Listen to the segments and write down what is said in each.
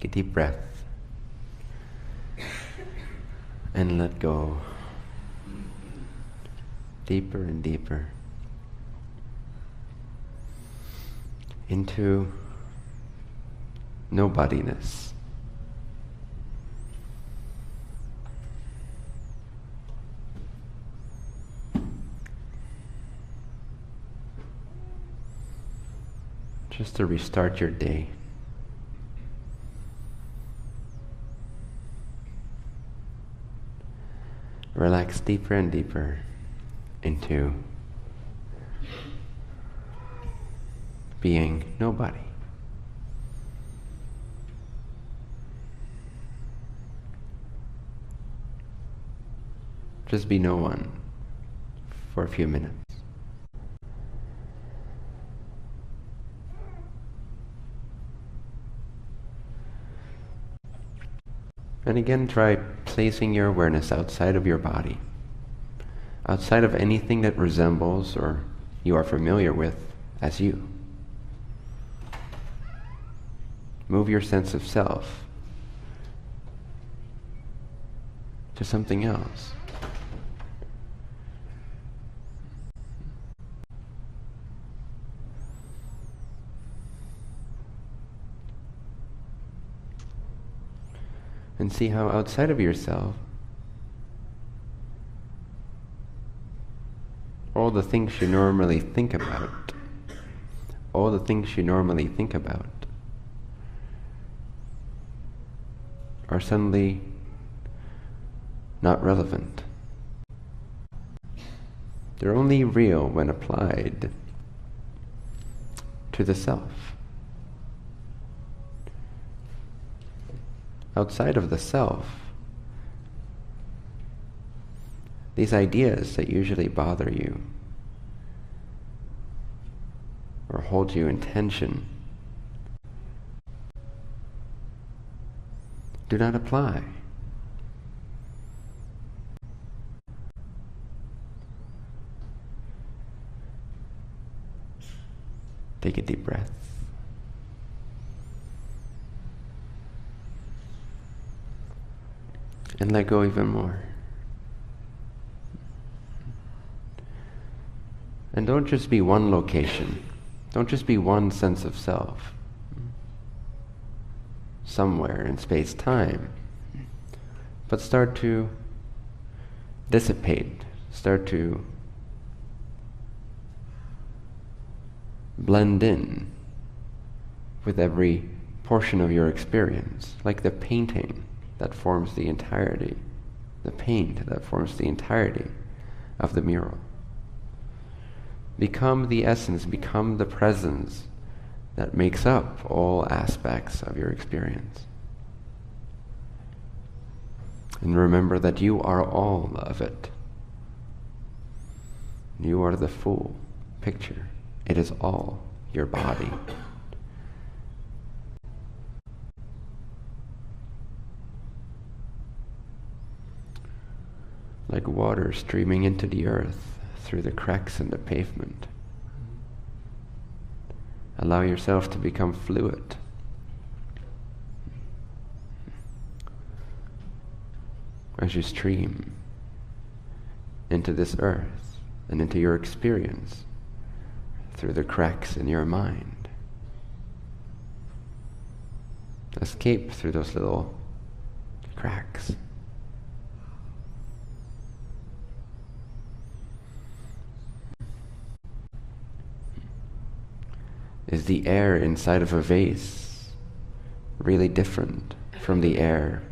Take a deep breath and let go. Deeper and deeper into nobodiness. Just to restart your day. Relax deeper and deeper into being nobody. Just be no one for a few minutes. And again, try placing your awareness outside of your body, outside of anything that resembles or you are familiar with as you. Move your sense of self to something else. And see how outside of yourself, all the things you normally think about, are suddenly not relevant. They're only real when applied to the self. Outside of the self, these ideas that usually bother you or hold you in tension do not apply. Take a deep breath. And let go even more. And don't just be one location. Don't just be one sense of self. Somewhere in space-time. But start to dissipate. Start to blend in with every portion of your experience, like the painting that forms the entirety, the paint that forms the entirety of the mural. Become the essence, become the presence that makes up all aspects of your experience. And remember that you are all of it. You are the full picture. It is all your body. Like water streaming into the earth through the cracks in the pavement. Allow yourself to become fluid. As you stream into this earth and into your experience through the cracks in your mind. Escape through those little cracks. Is the air inside of a vase really different from the air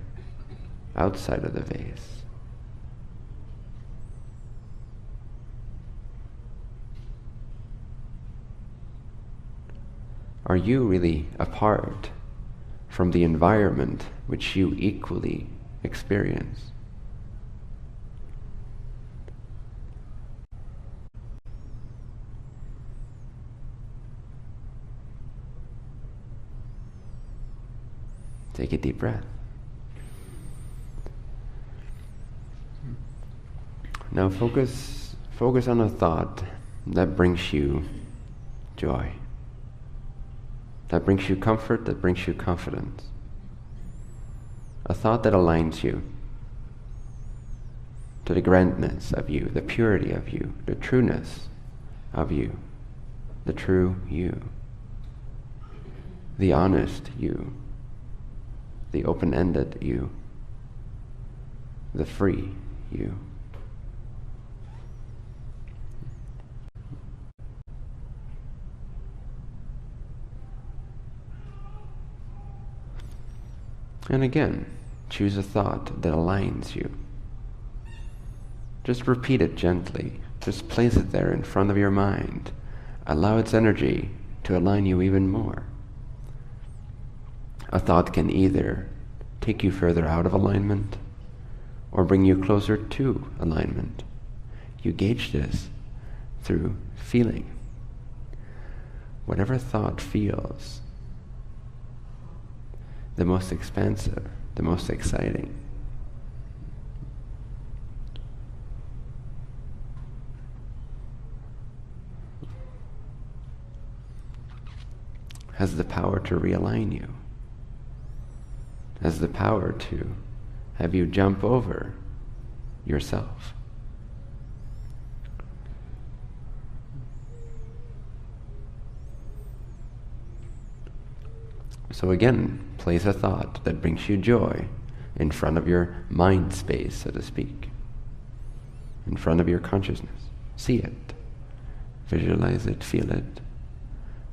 outside of the vase? Are you really apart from the environment which you equally experience? Take a deep breath. Now focus on a thought that brings you joy, that brings you comfort, that brings you confidence. a thought that aligns you to the grandness of you, the purity of you, the trueness of you, the true you, the honest you, the open-ended you, the free you. And again, choose a thought that aligns you. Just repeat it gently. Just place it there in front of your mind. Allow its energy to align you even more. A thought can either take you further out of alignment or bring you closer to alignment. You gauge this through feeling. Whatever thought feels the most expansive, the most exciting, has the power to realign you, has the power to have you jump over yourself. So again, place a thought that brings you joy in front of your mind space, so to speak, in front of your consciousness. See it, visualize it, feel it,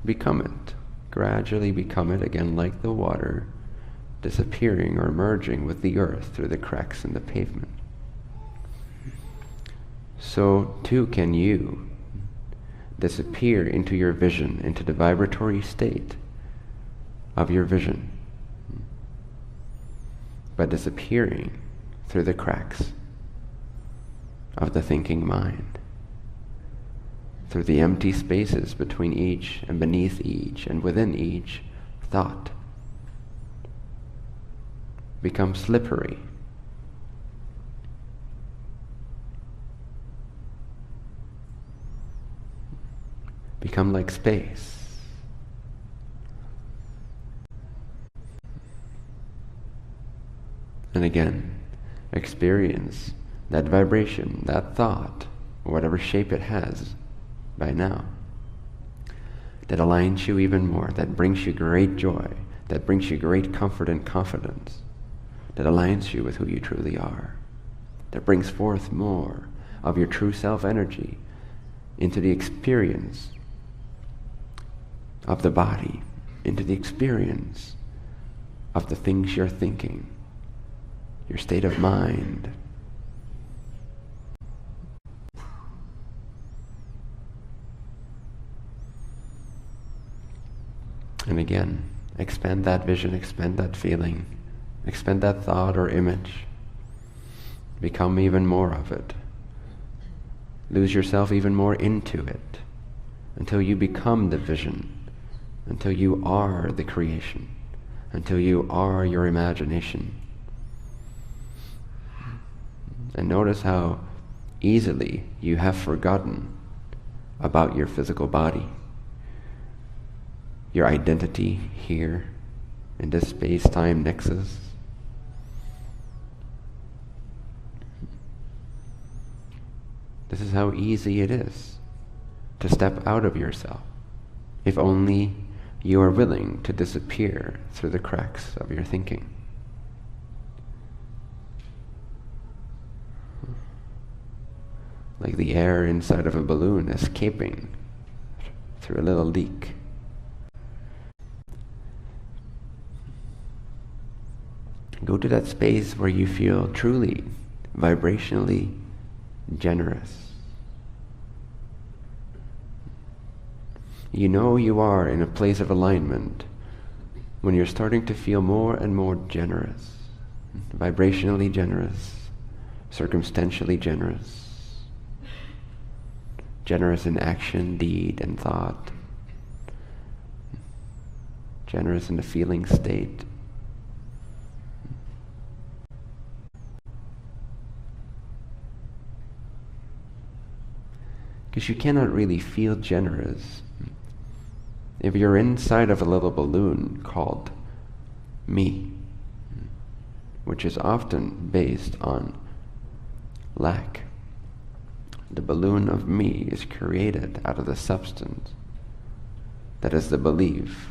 become it. Gradually become it again, like the water disappearing or merging with the earth through the cracks in the pavement. So too can you disappear into your vision, into the vibratory state of your vision, by disappearing through the cracks of the thinking mind, through the empty spaces between each and beneath each and within each thought. Become slippery. Become like space. And again, experience that vibration, that thought, whatever shape it has by now, that aligns you even more, that brings you great joy, that brings you great comfort and confidence, that aligns you with who you truly are, that brings forth more of your true self energy into the experience of the body, into the experience of the things you're thinking, your state of mind. And again, expand that vision, expand that feeling, expand that thought or image. Become even more of it. Lose yourself even more into it until you become the vision, until you are the creation, until you are your imagination. And notice how easily you have forgotten about your physical body, your identity here in this space-time nexus. This is how easy it is to step out of yourself, if only you are willing to disappear through the cracks of your thinking. Like the air inside of a balloon escaping through a little leak. Go to that space where you feel truly, vibrationally generous. You know you are in a place of alignment when you're starting to feel more and more generous, vibrationally generous, circumstantially generous, generous in action, deed, and thought, generous in the feeling state. Because you cannot really feel generous if you're inside of a little balloon called me, which is often based on lack. The balloon of me is created out of the substance that is the belief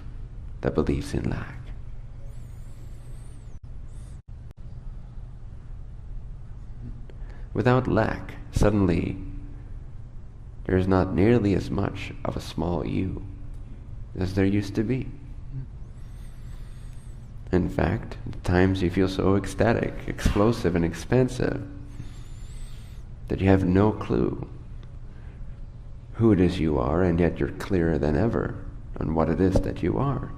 that believes in lack. Without lack, suddenly there is not nearly as much of a small you as there used to be. In fact, at times you feel so ecstatic, explosive, and expansive that you have no clue who it is you are, and yet you're clearer than ever on what it is that you are.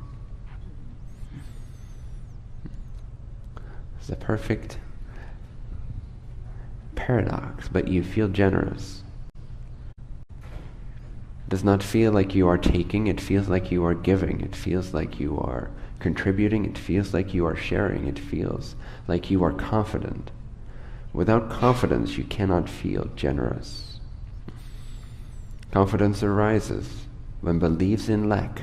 It's a perfect paradox, but you feel generous. It does not feel like you are taking, it feels like you are giving, it feels like you are contributing, it feels like you are sharing, it feels like you are confident. Without confidence, you cannot feel generous. Confidence arises when beliefs in lack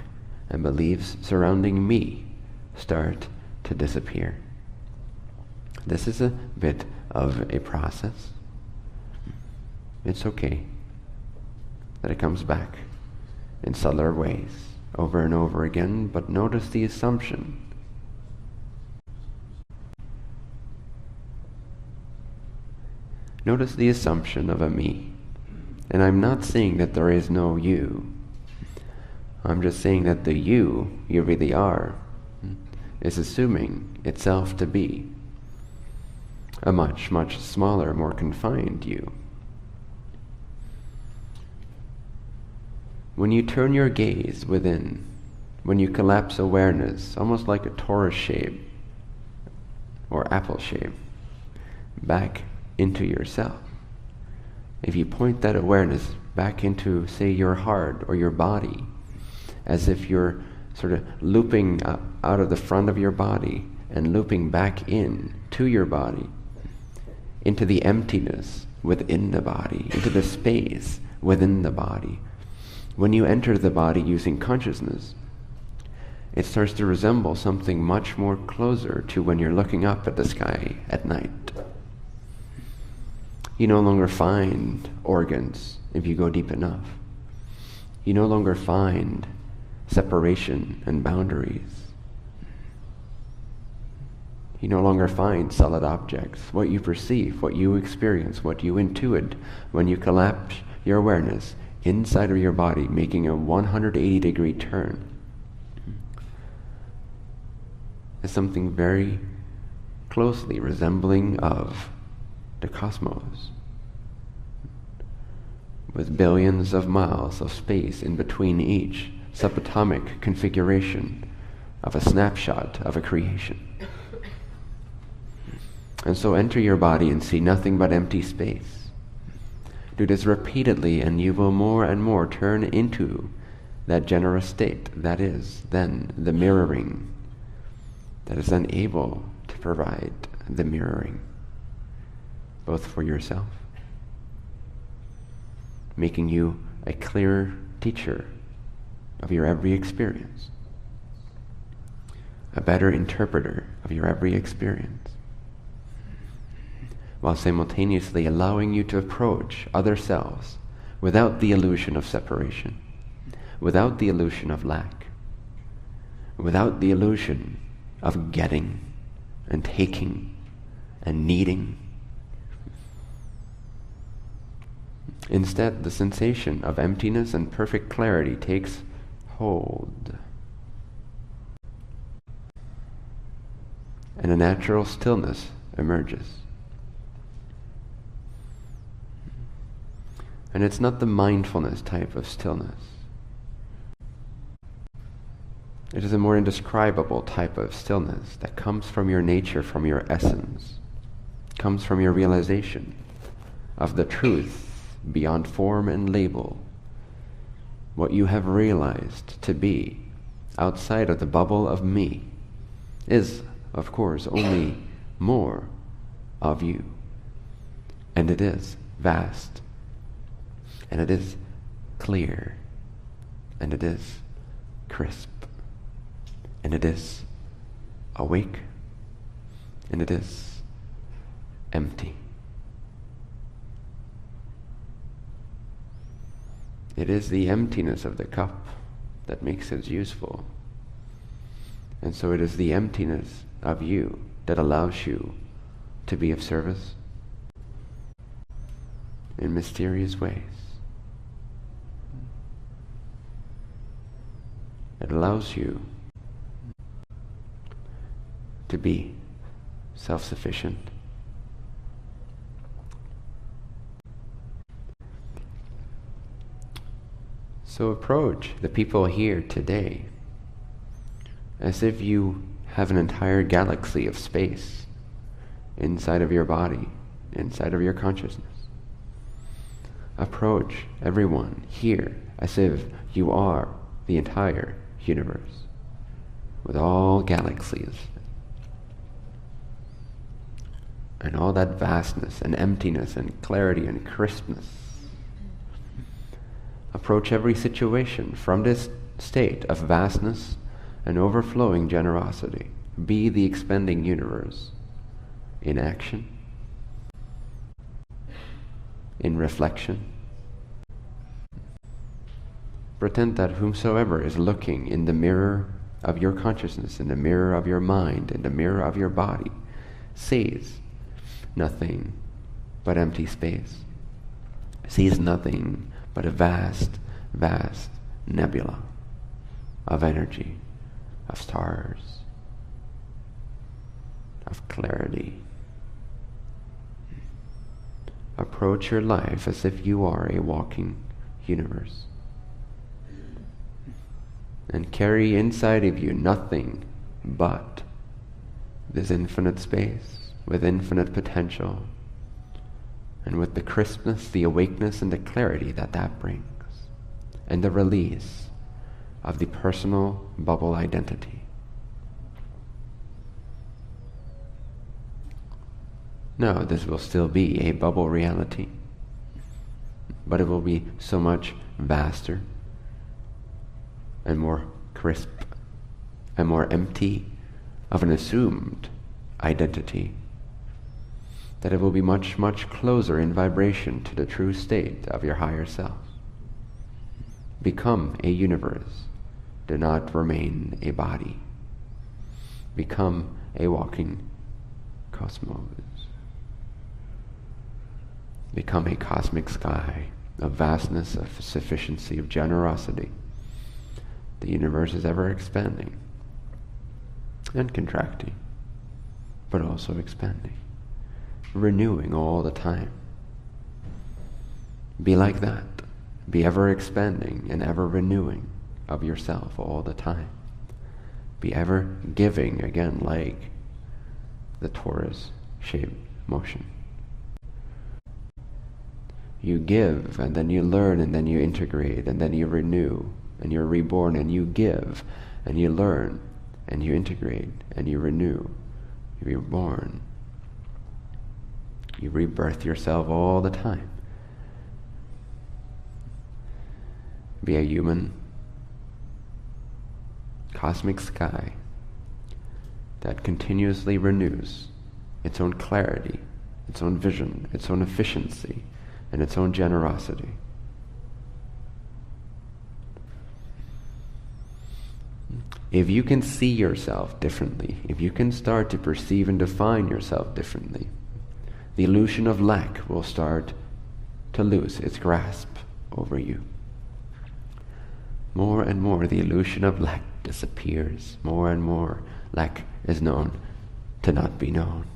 and beliefs surrounding me start to disappear. This is a bit of a process. It's okay that it comes back in subtler ways over and over again, but notice the assumption. Notice the assumption of a me. And I'm not saying that there is no you. I'm just saying that the you really are, is assuming itself to be a much, much smaller, more confined you. When you turn your gaze within, when you collapse awareness, almost like a torus shape or apple shape, back into yourself, if you point that awareness back into, say, your heart or your body, as if you're sort of looping out of the front of your body and looping back in to your body, into the emptiness within the body, into the space within the body. When you enter the body using consciousness, it starts to resemble something much more closer to when you're looking up at the sky at night. You no longer find organs if you go deep enough. You no longer find separation and boundaries. You no longer find solid objects. What you perceive, what you experience, what you intuit when you collapse your awareness inside of your body, making a 180-degree turn, is something very closely resembling of the cosmos, with billions of miles of space in between each subatomic configuration of a snapshot of a creation. And so enter your body and see nothing but empty space. Do this repeatedly, and you will more and more turn into that generous state that is then the mirroring, that is then able to provide the mirroring, both for yourself, making you a clearer teacher of your every experience, a better interpreter of your every experience, while simultaneously allowing you to approach other selves without the illusion of separation, without the illusion of lack, without the illusion of getting and taking and needing. Instead, the sensation of emptiness and perfect clarity takes hold, and a natural stillness emerges. And it's not the mindfulness type of stillness. It is a more indescribable type of stillness that comes from your nature, from your essence, comes from your realization of the truth beyond form and label, what you have realized to be outside of the bubble of me is, of course, only more of you. And it is vast, and it is clear, and it is crisp, and it is awake, And it is empty. It is the emptiness of the cup that makes it useful. And so it is the emptiness of you that allows you to be of service in mysterious ways. It allows you to be self-sufficient. So approach the people here today as if you have an entire galaxy of space inside of your body, inside of your consciousness. Approach everyone here as if you are the entire universe, with all galaxies and all that vastness and emptiness and clarity and crispness. Approach every situation from this state of vastness and overflowing generosity. Be the expanding universe in action, in reflection. Pretend that whomsoever is looking in the mirror of your consciousness, in the mirror of your mind, in the mirror of your body, sees nothing but empty space, sees nothing but a vast, vast nebula of energy, of stars, of clarity. Approach your life as if you are a walking universe, and carry inside of you nothing but this infinite space with infinite potential, and with the crispness, the awakeness, and the clarity that that brings, and the release of the personal bubble identity. No, this will still be a bubble reality, but it will be so much vaster and more crisp and more empty of an assumed identity, that it will be much, much closer in vibration to the true state of your higher self. Become a universe. Do not remain a body. Become a walking cosmos. Become a cosmic sky of vastness, of sufficiency, of generosity. The universe is ever expanding and contracting, but also expanding, renewing all the time. Be like that. Be ever expanding and ever renewing of yourself all the time. Be ever giving, again, like the torus-shaped motion. You give, and then you learn, and then you integrate, and then you renew, and you're reborn, and you give, and you learn, and you integrate, and you renew. You're reborn. You rebirth yourself all the time. Be a human cosmic sky that continuously renews its own clarity, its own vision, its own efficiency, and its own generosity. If you can see yourself differently, if you can start to perceive and define yourself differently, the illusion of lack will start to lose its grasp over you. More and more the illusion of lack disappears. More and more lack is known to not be known.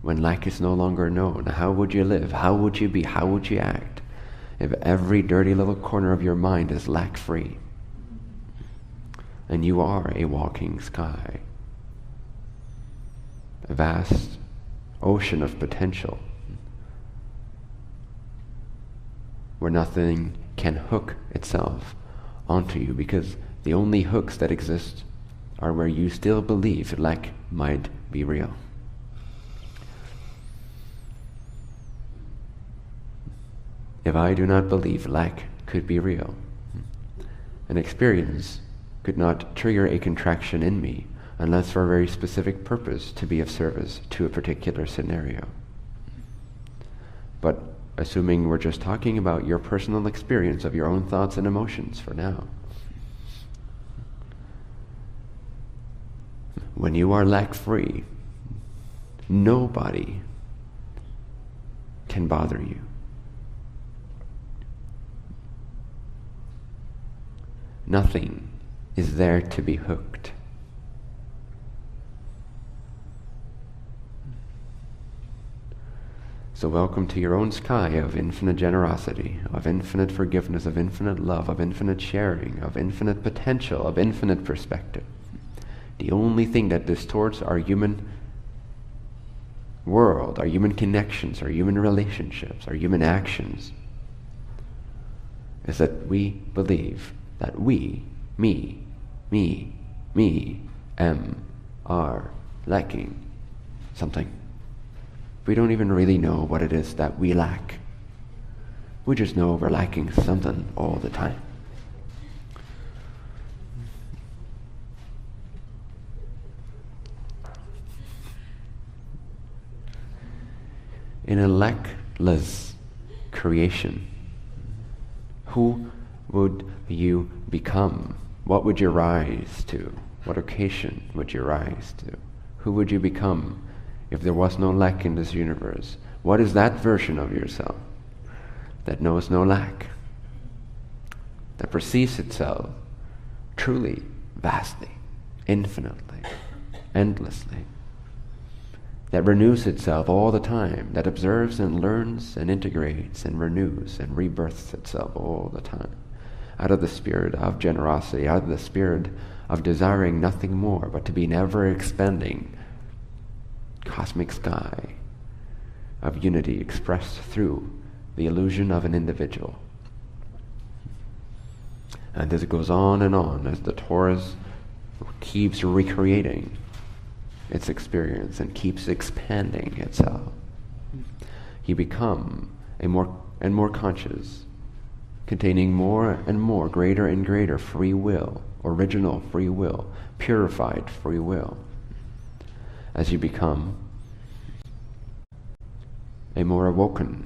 When lack is no longer known, how would you live? How would you be? How would you act if every dirty little corner of your mind is lack-free? And you are a walking sky, a vast ocean of potential, where nothing can hook itself onto you, because the only hooks that exist are where you still believe lack might be real. If I do not believe lack could be real, an experience could not trigger a contraction in me unless for a very specific purpose to be of service to a particular scenario. But assuming we're just talking about your personal experience of your own thoughts and emotions for now, when you are lack-free, nobody can bother you. Nothing is there to be hooked. So welcome to your own sky of infinite generosity, of infinite forgiveness, of infinite love, of infinite sharing, of infinite potential, of infinite perspective. The only thing that distorts our human world, our human connections, our human relationships, our human actions, is that we believe that we, me, are lacking something. We don't even really know what it is that we lack. We just know we're lacking something all the time. In a lackless creation, who would you become? What would you rise to? What occasion would you rise to? Who would you become if there was no lack in this universe? What is that version of yourself that knows no lack, that perceives itself truly, vastly, infinitely, endlessly, that renews itself all the time, that observes and learns and integrates and renews and rebirths itself all the time, out of the spirit of generosity, out of the spirit of desiring nothing more but to be an ever-expanding cosmic sky of unity expressed through the illusion of an individual. And as it goes on and on, as the torus keeps recreating its experience and keeps expanding itself, you become a more and more conscious, containing more and more, greater and greater free will, original free will, purified free will, as you become a more awoken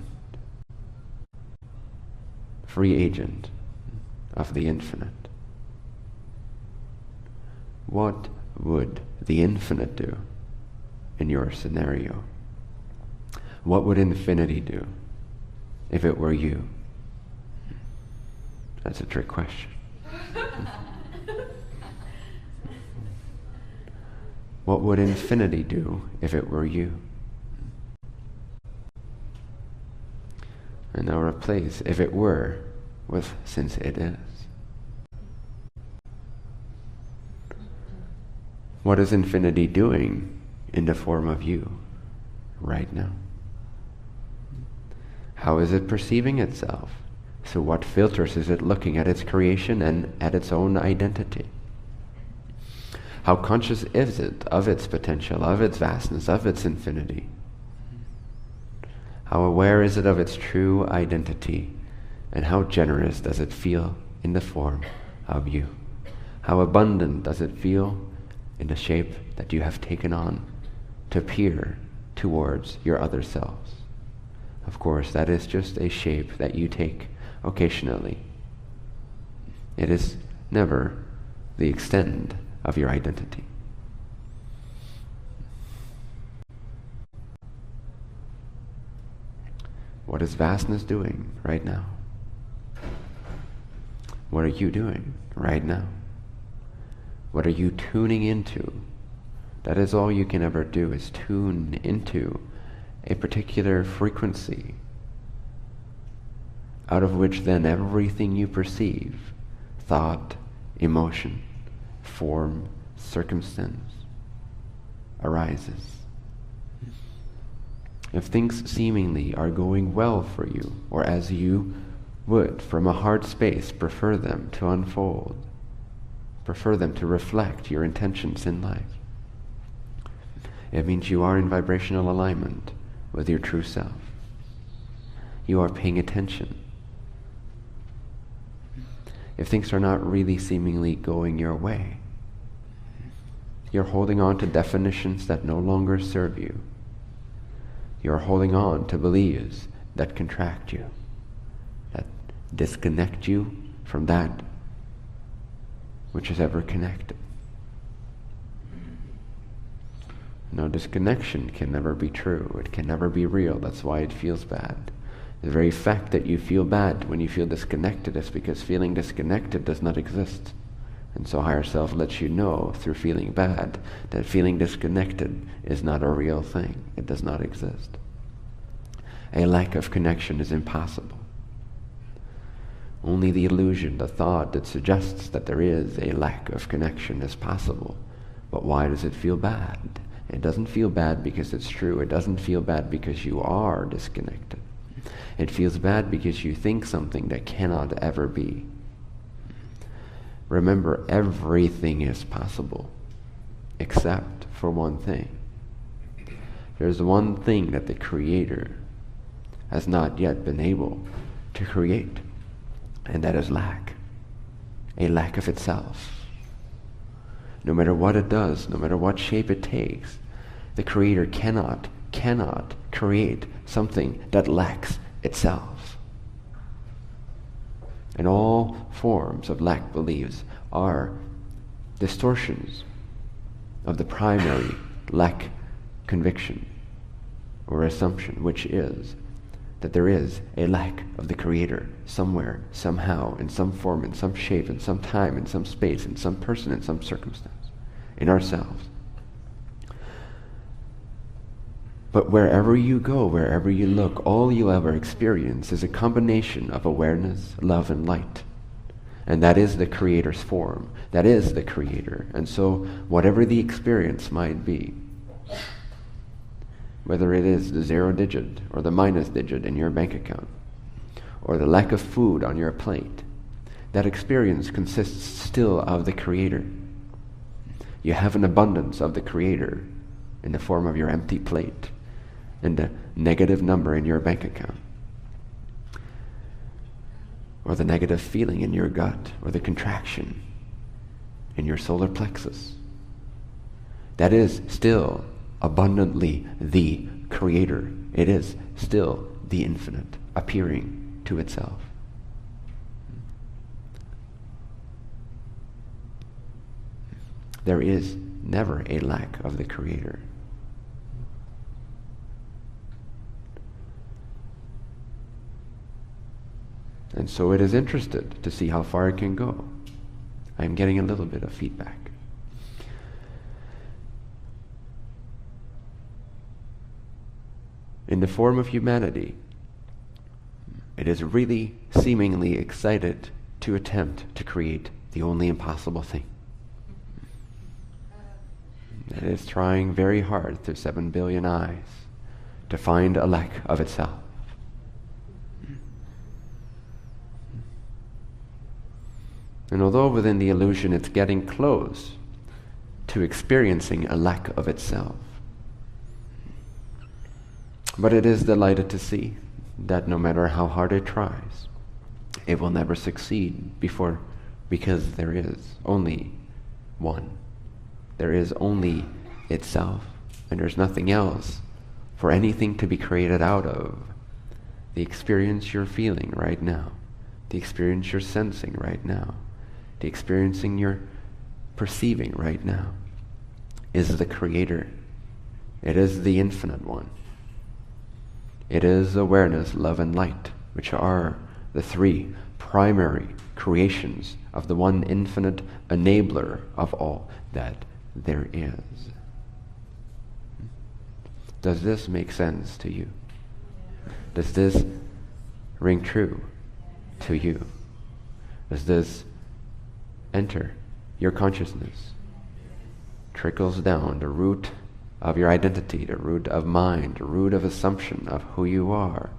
free agent of the infinite. What would the infinite do in your scenario? What would infinity do if it were you? That's a trick question. What would infinity do if it were you? And now replace if it were with since it is. What is infinity doing in the form of you right now? How is it perceiving itself? Through what filters is it looking at its creation and at its own identity? How conscious is it of its potential, of its vastness, of its infinity? How aware is it of its true identity? And how generous does it feel in the form of you? How abundant does it feel in the shape that you have taken on to peer towards your other selves? Of course, that is just a shape that you take occasionally. It is never the extent of your identity. What is vastness doing right now? What are you doing right now? What are you tuning into? That is all you can ever do, is tune into a particular frequency, out of which then everything you perceive, thought, emotion, form, circumstance, arises. If things seemingly are going well for you, or as you would from a heart space prefer them to unfold, prefer them to reflect your intentions in life, it means you are in vibrational alignment with your true self. You are paying attention. If things are not really seemingly going your way, You're holding on to definitions that no longer serve you. You're holding on to beliefs that contract you, that disconnect you from that which is ever connected. No, disconnection can never be true. It can never be real. That's why it feels bad. The very fact that you feel bad when you feel disconnected is because feeling disconnected does not exist. And so higher self lets you know through feeling bad that feeling disconnected is not a real thing. It does not exist. A lack of connection is impossible. Only the illusion, the thought that suggests that there is a lack of connection is possible. But why does it feel bad? It doesn't feel bad because it's true. It doesn't feel bad because you are disconnected. It feels bad because you think something that cannot ever be. Remember, everything is possible, except for one thing. There's one thing that the Creator has not yet been able to create, and that is lack. A lack of itself. No matter what it does, no matter what shape it takes, the Creator cannot create something that lacks itself. And all forms of lack beliefs are distortions of the primary lack conviction or assumption, which is that there is a lack of the Creator somewhere, somehow, in some form, in some shape, in some time, in some space, in some person, in some circumstance, in ourselves. But wherever you go, wherever you look, all you'll ever experience is a combination of awareness, love, and light. And that is the Creator's form. That is the Creator. And so whatever the experience might be, whether it is the 0 digit or the minus digit in your bank account, or the lack of food on your plate, that experience consists still of the Creator. You have an abundance of the Creator in the form of your empty plate and the negative number in your bank account, or the negative feeling in your gut, or the contraction in your solar plexus. That is still abundantly the Creator. It is still the infinite appearing to itself. There is never a lack of the Creator. And so it is interested to see how far it can go. I'm getting a little bit of feedback. In the form of humanity, it is really seemingly excited to attempt to create the only impossible thing. It is trying very hard through 7 billion eyes to find a lack of itself. And although within the illusion it's getting close to experiencing a lack of itself, but it is delighted to see that no matter how hard it tries, it will never succeed because there is only one. There is only itself, and there's nothing else for anything to be created out of. The experience you're feeling right now, the experience you're sensing right now, the experiencing you're perceiving right now is the Creator. It is the infinite one. It is awareness, love, and light, which are the 3 primary creations of the one infinite enabler of all that there is. Does this make sense to you? Does this ring true to you? Does this enter your consciousness? Trickles down the root of your identity, the root of mind, the root of assumption of who you are.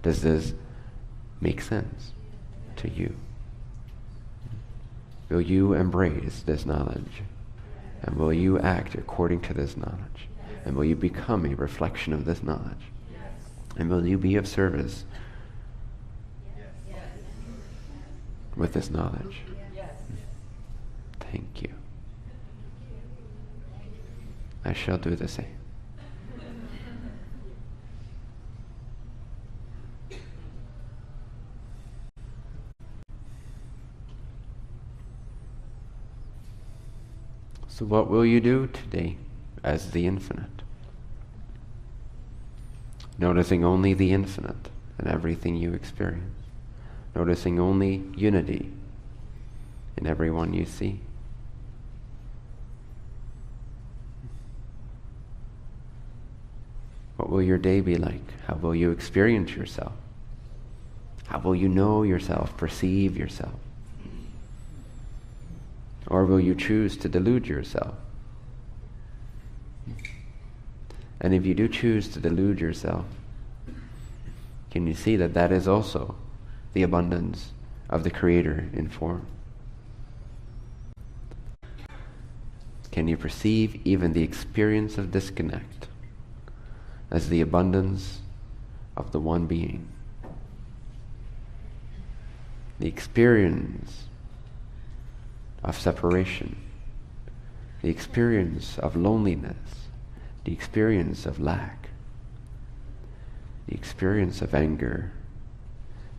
Does this make sense to you? Will you embrace this knowledge? And will you act according to this knowledge? And will you become a reflection of this knowledge? And will you be of service with this knowledge? Thank you. I shall do the same. So what will you do today as the infinite? Noticing only the infinite in everything you experience. Noticing only unity in everyone you see. What will your day be like? How will you experience yourself? How will you know yourself, perceive yourself? Or will you choose to delude yourself? And if you do choose to delude yourself, can you see that that is also the abundance of the Creator in form? Can you perceive even the experience of disconnect as the abundance of the one being? The experience of separation, the experience of loneliness, the experience of lack, the experience of anger,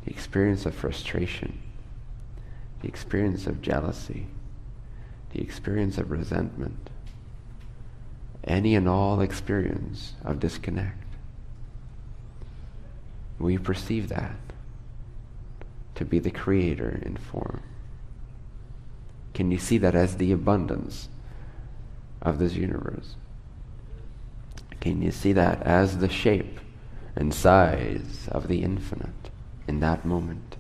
the experience of frustration, the experience of jealousy, the experience of resentment, any and all experience of disconnect. Will you perceive that to be the Creator in form? Can you see that as the abundance of this universe? Can you see that as the shape and size of the infinite in that moment?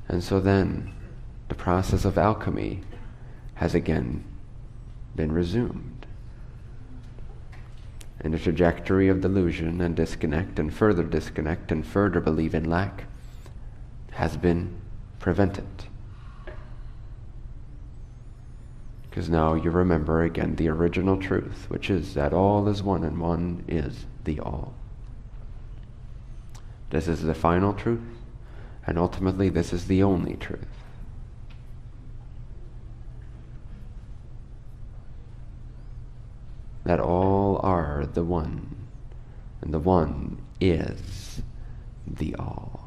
And so then, the process of alchemy has again been resumed. And the trajectory of delusion and disconnect and further belief in lack has been prevented. Because now you remember again the original truth, which is that all is one and one is the all. This is the final truth, and ultimately this is the only truth. That all are the one, and the one is the all.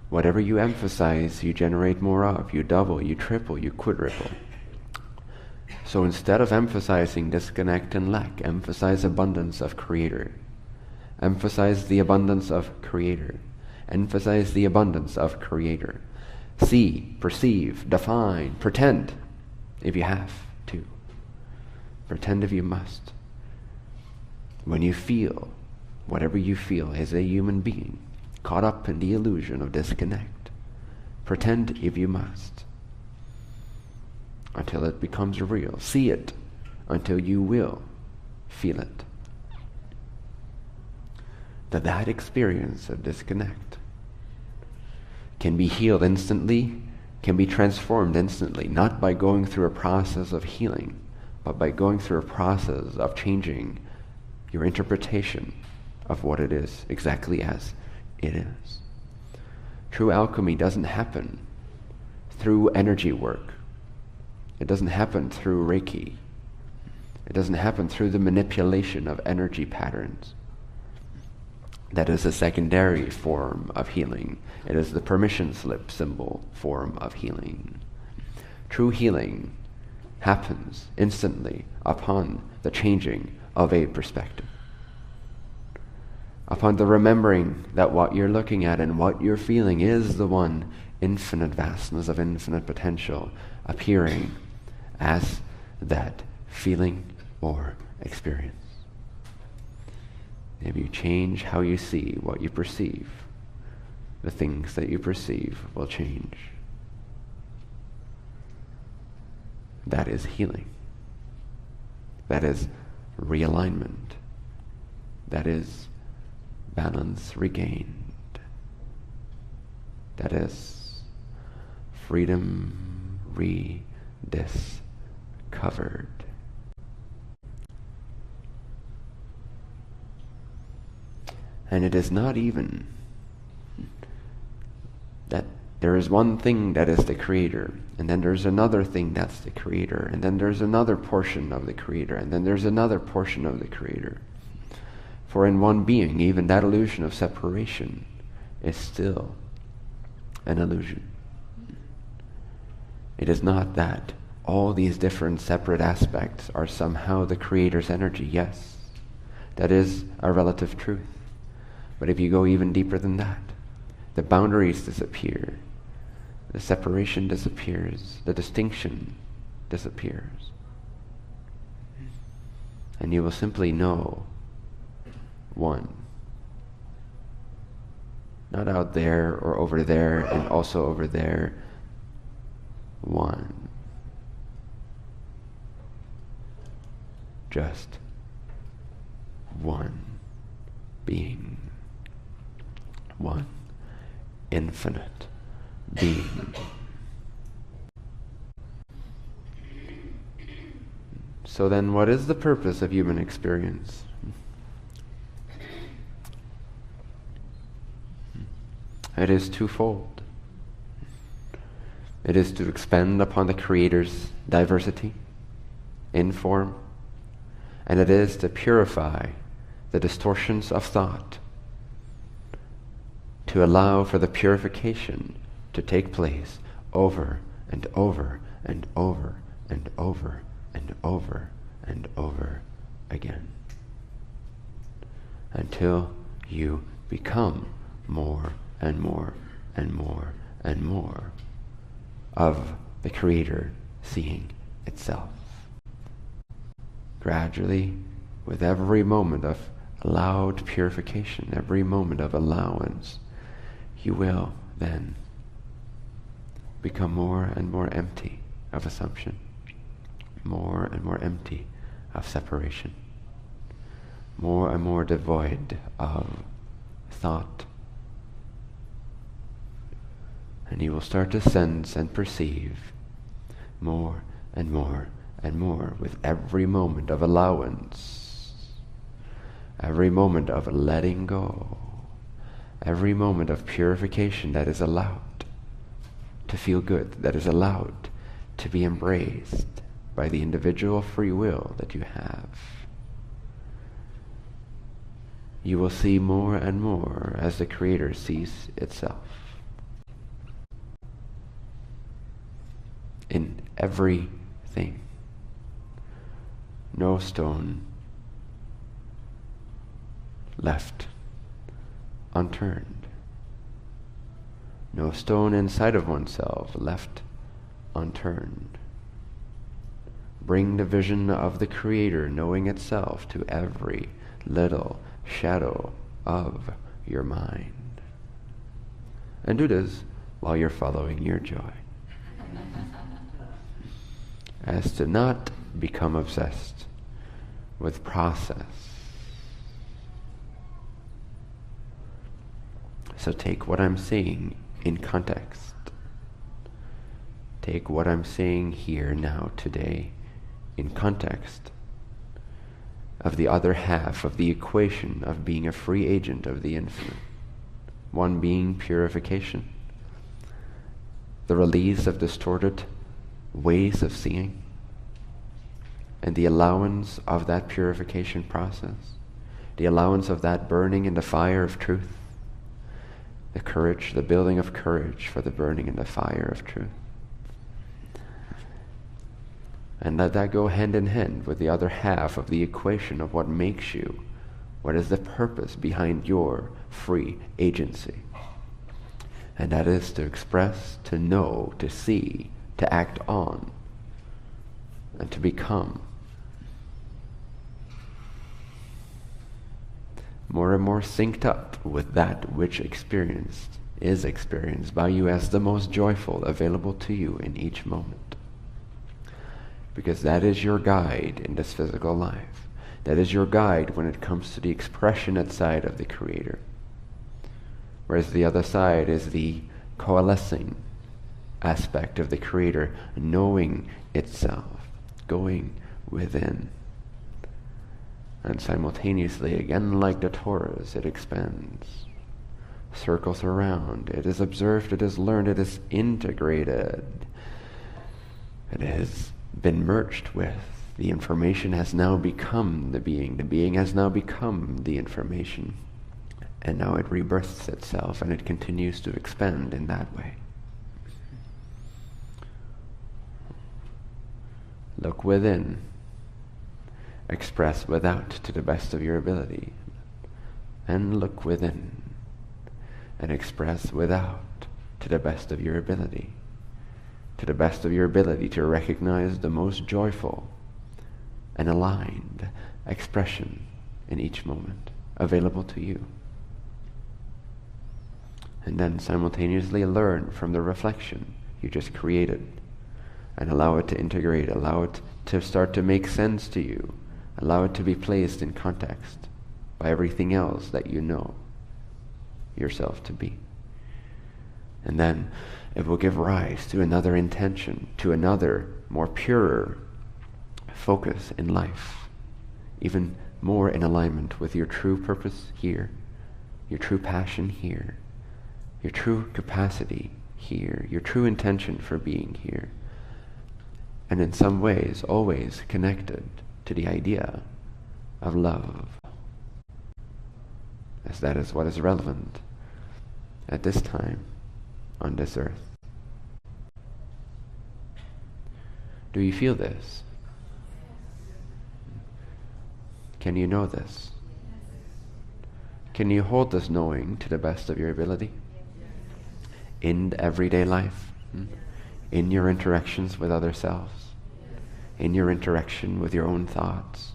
Whatever you emphasize, you generate more of. You double, you triple, you quadruple. So instead of emphasizing disconnect and lack, emphasize abundance of Creator. Emphasize the abundance of Creator. Emphasize the abundance of Creator. See, perceive, define, pretend, if you have to. Pretend if you must. When you feel, whatever you feel as a human being, caught up in the illusion of disconnect, pretend if you must, until it becomes real. See it until you will feel it. That experience of disconnect can be healed instantly, can be transformed instantly, not by going through a process of healing, but by going through a process of changing your interpretation of what it is, exactly as it is. True alchemy doesn't happen through energy work. It doesn't happen through Reiki. It doesn't happen through the manipulation of energy patterns. That is a secondary form of healing. It is the permission slip symbol form of healing. True healing happens instantly upon the changing of a perspective. Upon the remembering that what you're looking at and what you're feeling is the one infinite vastness of infinite potential appearing as that feeling or experience. If you change how you see what you perceive, the things that you perceive will change. That is healing. That is realignment. That is balance regained. That is freedom rediscovered. And it is not even that there is one thing that is the creator, and then there's another thing that's the creator, and then there's another portion of the creator, and then there's another portion of the creator. For in one being, even that illusion of separation is still an illusion. It is not that all these different separate aspects are somehow the creator's energy. Yes, that is a relative truth. But if you go even deeper than that, the boundaries disappear, the separation disappears, the distinction disappears. And you will simply know one. Not out there or over there and also over there. One. Just one being. One infinite being. So then, what is the purpose of human experience? It is twofold. It is to expand upon the Creator's diversity in form, and it is to purify the distortions of thought, to allow for the purification to take place over and over and over and over and over and over again, until you become more and more and more and more of the Creator seeing itself. Gradually, with every moment of allowed purification, every moment of allowance, you will then become more and more empty of assumption, more and more empty of separation, more and more devoid of thought. And you will start to sense and perceive more and more and more with every moment of allowance, every moment of letting go, every moment of purification that is allowed to feel good, that is allowed to be embraced by the individual free will that you have. You will see more and more as the Creator sees itself. In everything. No stone left unturned. No stone inside of oneself left unturned. Bring the vision of the Creator knowing itself to every little shadow of your mind. And do this while you're following your joy. As to not become obsessed with process. So take what I'm saying in context. Take what I'm saying here now today in context of the other half of the equation of being a free agent of the infinite. One being purification, the release of distorted ways of seeing, and the allowance of that purification process, the allowance of that burning in the fire of truth, the courage, the building of courage for the burning in the fire of truth. And let that go hand in hand with the other half of the equation of what makes you, what is the purpose behind your free agency. And that is to express, to know, to see, to act on, and to become more and more synced up with that which is experienced by you as the most joyful available to you in each moment. Because that is your guide in this physical life. That is your guide when it comes to the expression outside of the Creator. Whereas the other side is the coalescing aspect of the Creator, knowing itself, going within. And simultaneously, again like the torus, it expands, circles around. It is observed, it is learned, it is integrated. It has been merged with. The information has now become the being. The being has now become the information. And now it rebirths itself, and it continues to expand in that way. Look within. Express without to the best of your ability. And look within. And express without to the best of your ability. To the best of your ability to recognize the most joyful and aligned expression in each moment available to you. And then simultaneously learn from the reflection you just created and allow it to integrate, allow it to start to make sense to you, allow it to be placed in context by everything else that you know yourself to be. And then it will give rise to another intention, to another more purer focus in life, even more in alignment with your true purpose here, your true passion here, your true capacity here, your true intention for being here, and in some ways always connected to the idea of love, as that is what is relevant at this time on this earth. Do you feel this? Can you know this? Can you hold this knowing to the best of your ability? In everyday life? In your interactions with other selves? In your interaction with your own thoughts?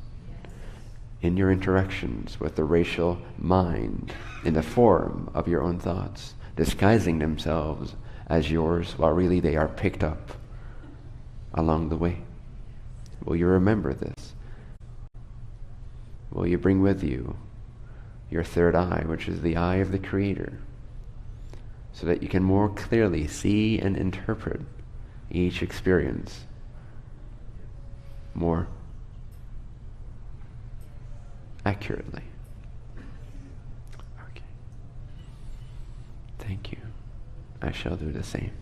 In your interactions with the racial mind in the form of your own thoughts, disguising themselves as yours while really they are picked up along the way? Will you remember this? Will you bring with you your third eye, which is the eye of the Creator, so that you can more clearly see and interpret each experience more accurately? Okay. Thank you. I shall do the same.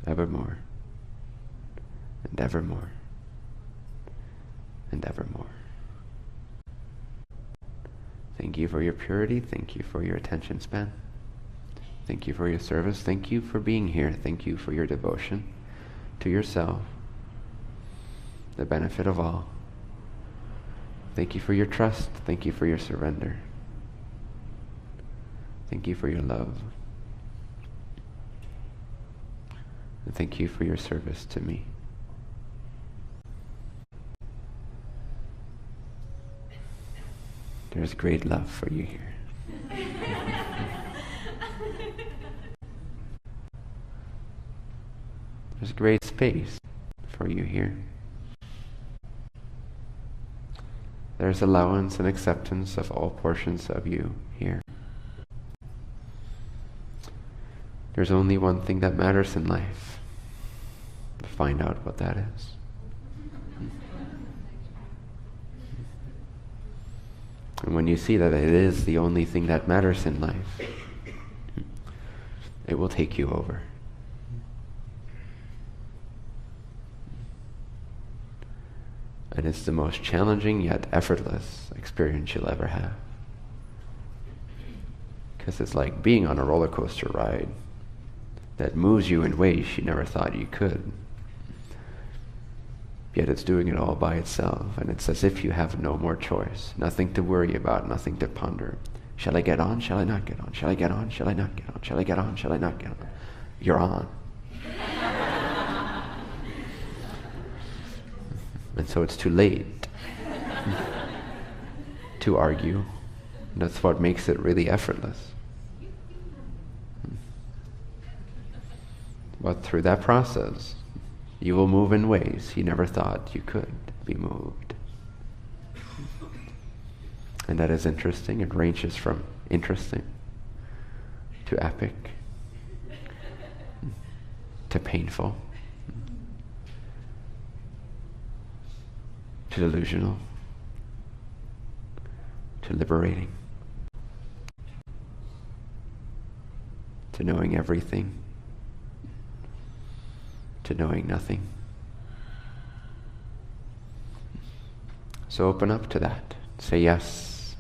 Evermore. And evermore. And evermore. Thank you for your purity. Thank you for your attention span. Thank you for your service. Thank you for being here. Thank you for your devotion to yourself, the benefit of all. Thank you for your trust. Thank you for your surrender. Thank you for your love. And thank you for your service to me. There's great love for you here. There's great space for you here. There's allowance and acceptance of all portions of you here. There's only one thing that matters in life. Find out what that is. And when you see that it is the only thing that matters in life, it will take you over. And it's the most challenging yet effortless experience you'll ever have. Because it's like being on a roller coaster ride that moves you in ways you never thought you could. Yet it's doing it all by itself, and it's as if you have no more choice. Nothing to worry about, nothing to ponder. Shall I get on? Shall I not get on? Shall I get on? Shall I not get on? Shall I get on? Shall I not get on? You're on. And so it's too late to argue. That's what makes it really effortless. But through that process, you will move in ways you never thought you could be moved. And that is interesting. It ranges from interesting to epic to painful to delusional to liberating, to knowing everything, to knowing nothing. So open up to that. Say yes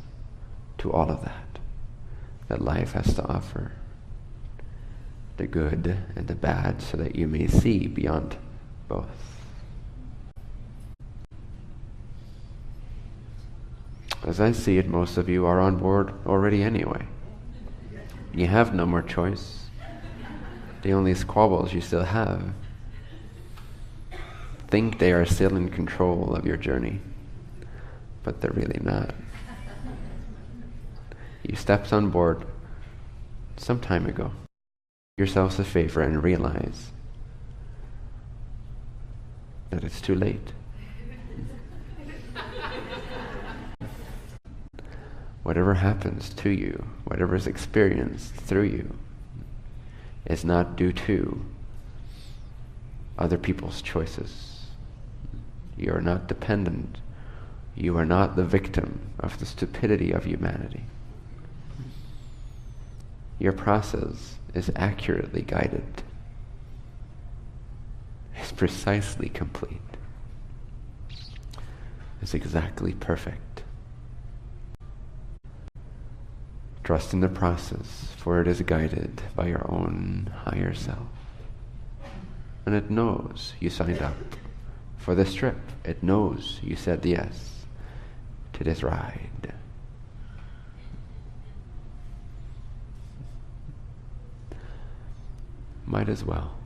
to all of that life has to offer. The good and the bad, so that you may see beyond both. As I see it, most of you are on board already anyway. You have no more choice. The only squabbles you still have think they are still in control of your journey, but they're really not. You stepped on board some time ago. Yourselves a favor and realize that it's too late. Whatever happens to you, whatever is experienced through you, is not due to other people's choices. You are not dependent. You are not the victim of the stupidity of humanity. Your process is accurately guided. It's precisely complete. It's exactly perfect. Trust in the process, for it is guided by your own higher self. And it knows you signed up for this trip. It knows you said yes to this ride. Might as well.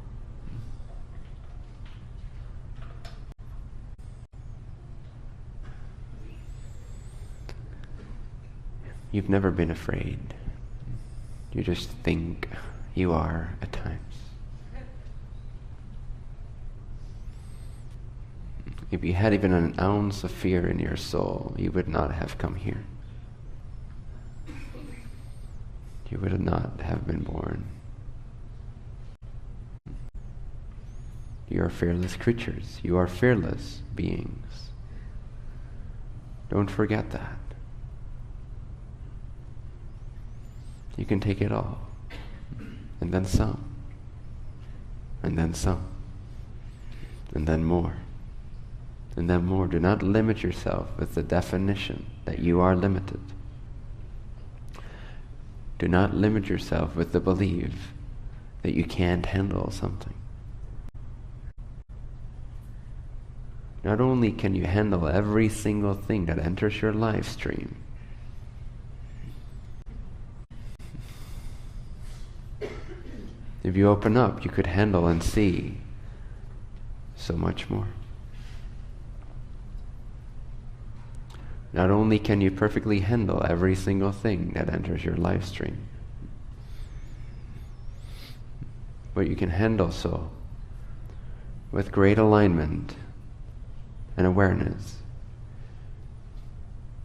You've never been afraid. You just think you are at times. If you had even an ounce of fear in your soul, you would not have come here. You would not have been born. You are fearless creatures. You are fearless beings. Don't forget that. You can take it all, and then some, and then some, and then more, and then more. Do not limit yourself with the definition that you are limited. Do not limit yourself with the belief that you can't handle something. Not only can you handle every single thing that enters your life stream, if you open up, you could handle and see so much more. Not only can you perfectly handle every single thing that enters your life stream, but you can handle so with great alignment and awareness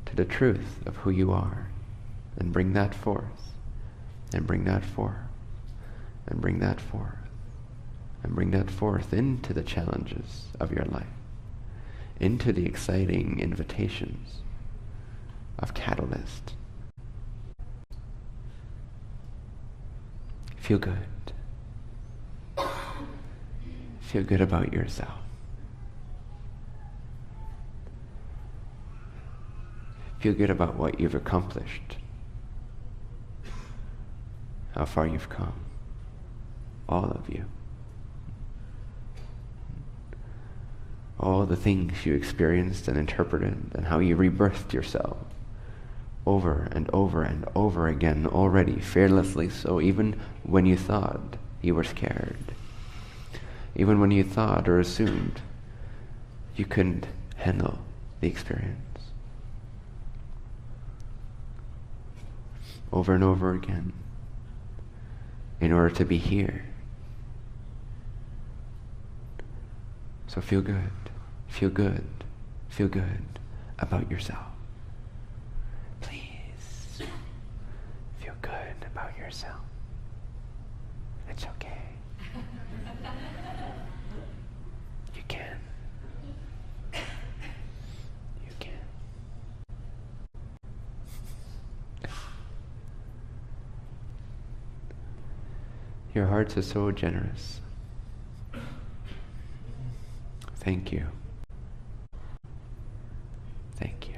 to the truth of who you are, and bring that forth, and bring that forth, and bring that forth, and bring that forth into the challenges of your life, into the exciting invitations of Catalyst. Feel good. Feel good about yourself. Feel good about what you've accomplished, how far you've come, all of you. All the things you experienced and interpreted, and how you rebirthed yourself over and over and over again already, fearlessly so, even when you thought you were scared, even when you thought or assumed you couldn't handle the experience. Over and over again, in order to be here. So feel good, feel good, feel good about yourself. Please, feel good about yourself. It's okay. You can. You can. Your hearts are so generous. Thank you. Thank you.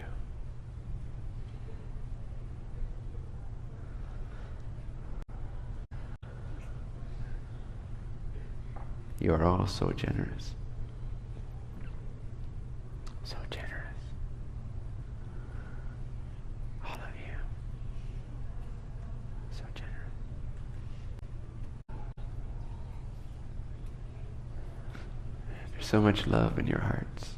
You are all so generous. So generous. All of you. So generous. There's so much love in your hearts.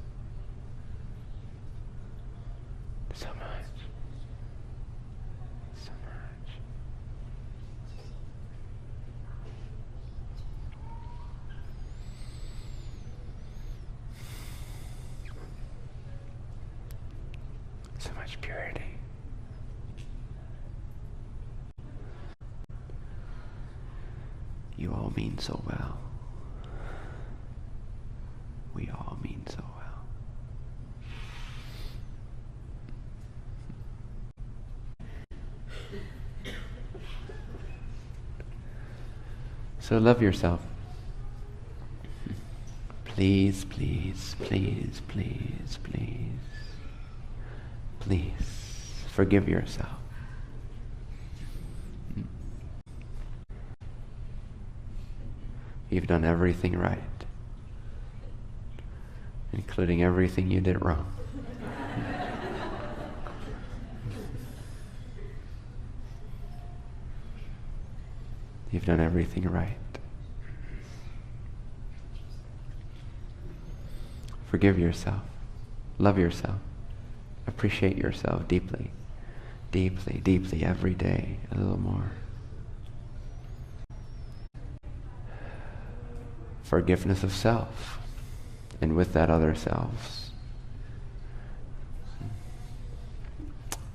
So much. So much. So much purity. You all mean so well. We all mean so well. So love yourself. Please, please, please, please, please. Please, forgive yourself. You've done everything right, including everything you did wrong. You've done everything right. Forgive yourself. Love yourself. Appreciate yourself deeply, deeply, deeply every day, a little more. Forgiveness of self, and with that other selves,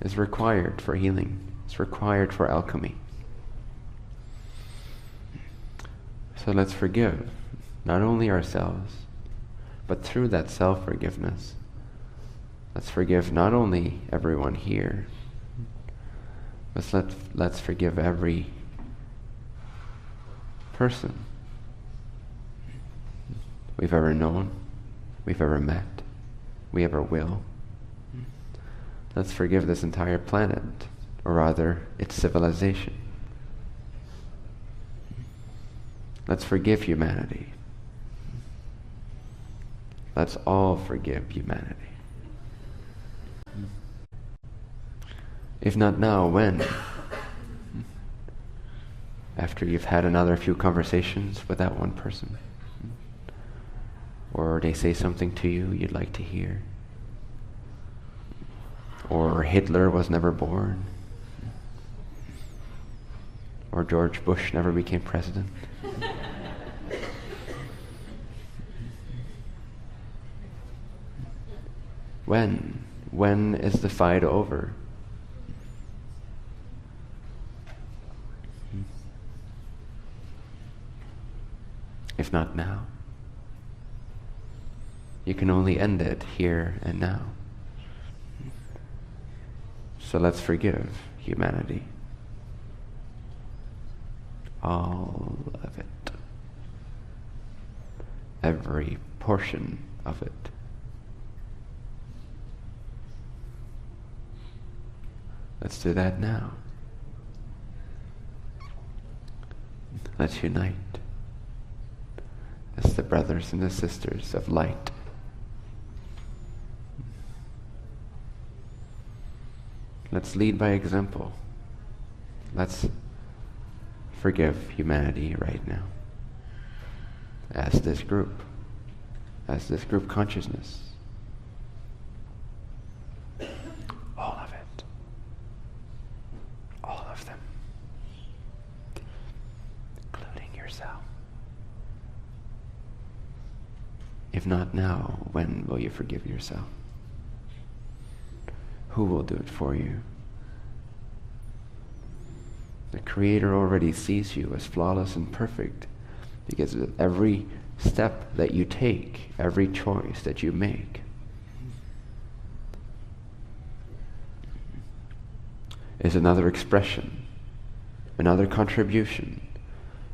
is required for healing. It's required for alchemy. So let's forgive not only ourselves, but through that self-forgiveness, let's forgive not only everyone here, but let's forgive every person we've ever known, we've ever met, we ever will. Let's forgive this entire planet, or rather, its civilization. Let's forgive humanity. Let's all forgive humanity. If not now, when? After you've had another few conversations with that one person, or they say something to you you'd like to hear, or Hitler was never born, or George Bush never became president. When? When is the fight over? If not now. You can only end it here and now. So let's forgive humanity. All of it. Every portion of it. Let's do that now. Let's unite as the brothers and the sisters of light. Let's lead by example. Let's forgive humanity right now. As this group consciousness. All of it. All of them. Including yourself. If not now, when will you forgive yourself? Who will do it for you? The Creator already sees you as flawless and perfect, because every step that you take, every choice that you make, is another expression, another contribution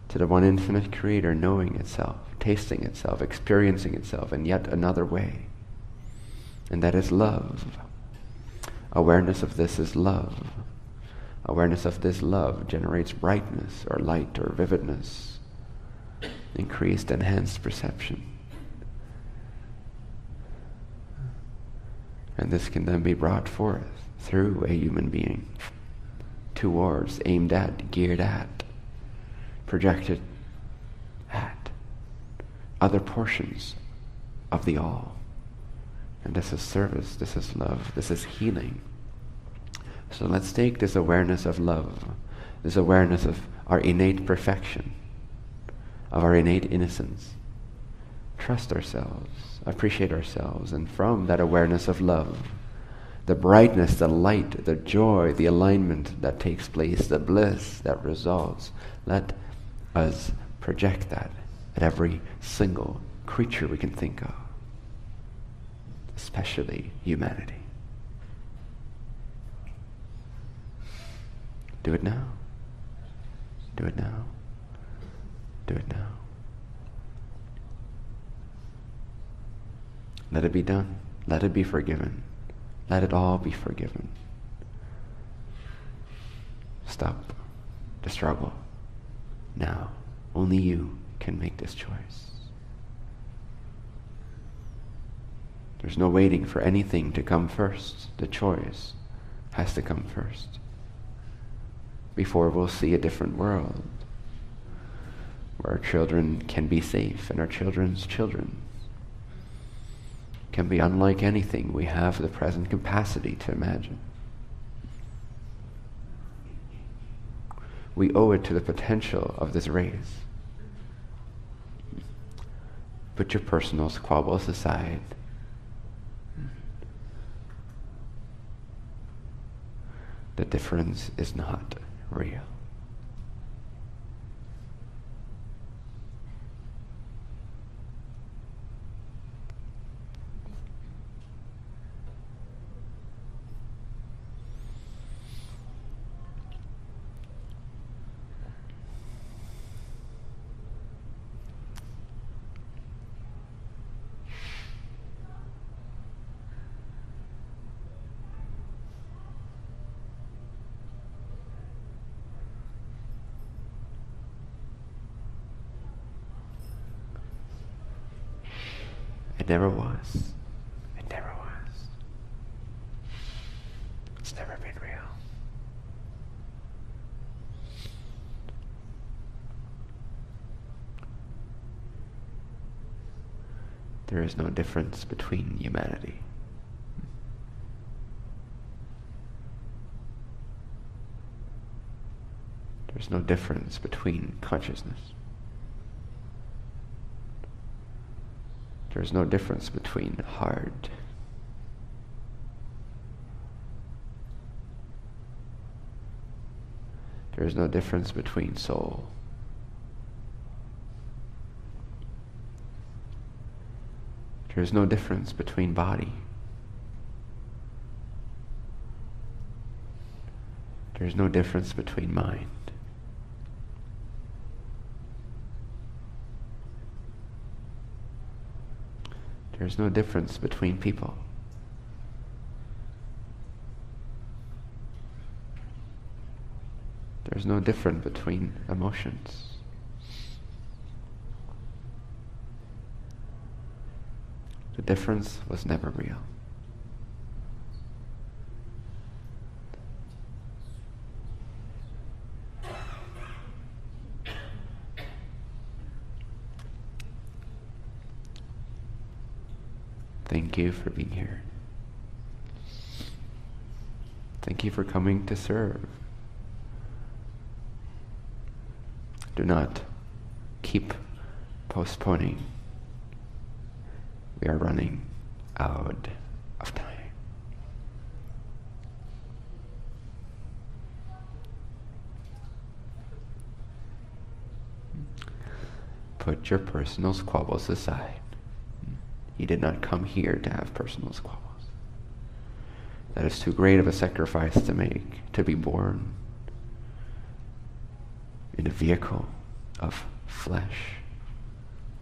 to the one infinite creator knowing itself, tasting itself, experiencing itself in yet another way. And that is love. Awareness of this is love. Awareness of this love generates brightness or light or vividness, increased, enhanced perception. And this can then be brought forth through a human being, towards, aimed at, geared at, projected at other portions of the all. And this is service, this is love, this is healing. So let's take this awareness of love, this awareness of our innate perfection, of our innate innocence, trust ourselves, appreciate ourselves, and from that awareness of love, the brightness, the light, the joy, the alignment that takes place, the bliss that results, let us project that at every single creature we can think of, especially humanity. Do it now. Do it now. Do it now. Let it be done. Let it be forgiven. Let it all be forgiven. Stop the struggle. Now, only you can make this choice. There's no waiting for anything to come first. The choice has to come first, before we'll see a different world, where our children can be safe and our children's children can be unlike anything we have the present capacity to imagine. We owe it to the potential of this race. Put your personal squabbles aside. The difference is not real. It never was. It never was. It's never been real. There is no difference between humanity. There's no difference between consciousness. There's no difference between heart. There's no difference between soul. There's no difference between body. There's no difference between mind. There's no difference between people. There's no difference between emotions. The difference was never real. Thank you for being here. Thank you for coming to serve. Do not keep postponing. We are running out of time. Put your personal squabbles aside. You did not come here to have personal squabbles. That is too great of a sacrifice to make, to be born in a vehicle of flesh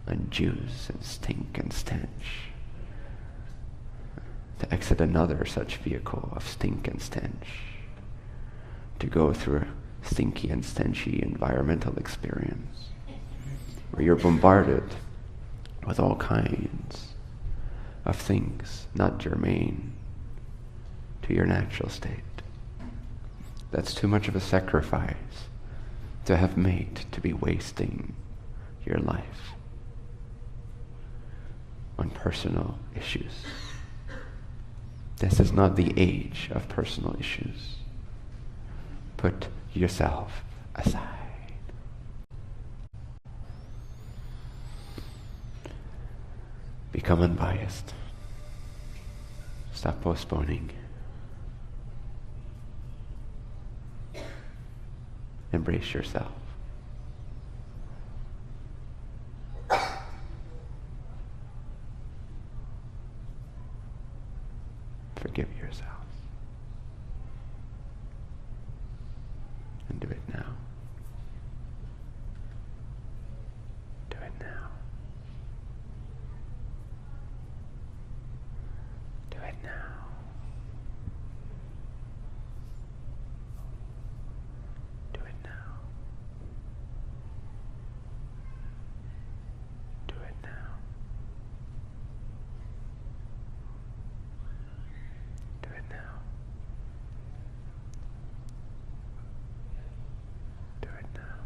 and juice and stink and stench, to exit another such vehicle of stink and stench, to go through a stinky and stenchy environmental experience where you're bombarded with all kinds of things not germane to your natural state. That's too much of a sacrifice to have made to be wasting your life on personal issues. This is not the age of personal issues. Put yourself aside. Become unbiased. Stop postponing. Embrace yourself. Forgive yourself. And do it now. Do it now. Do it now. Do it now. Do it now. Do it now. Do it now. Do it now. Do it now.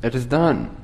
It is done.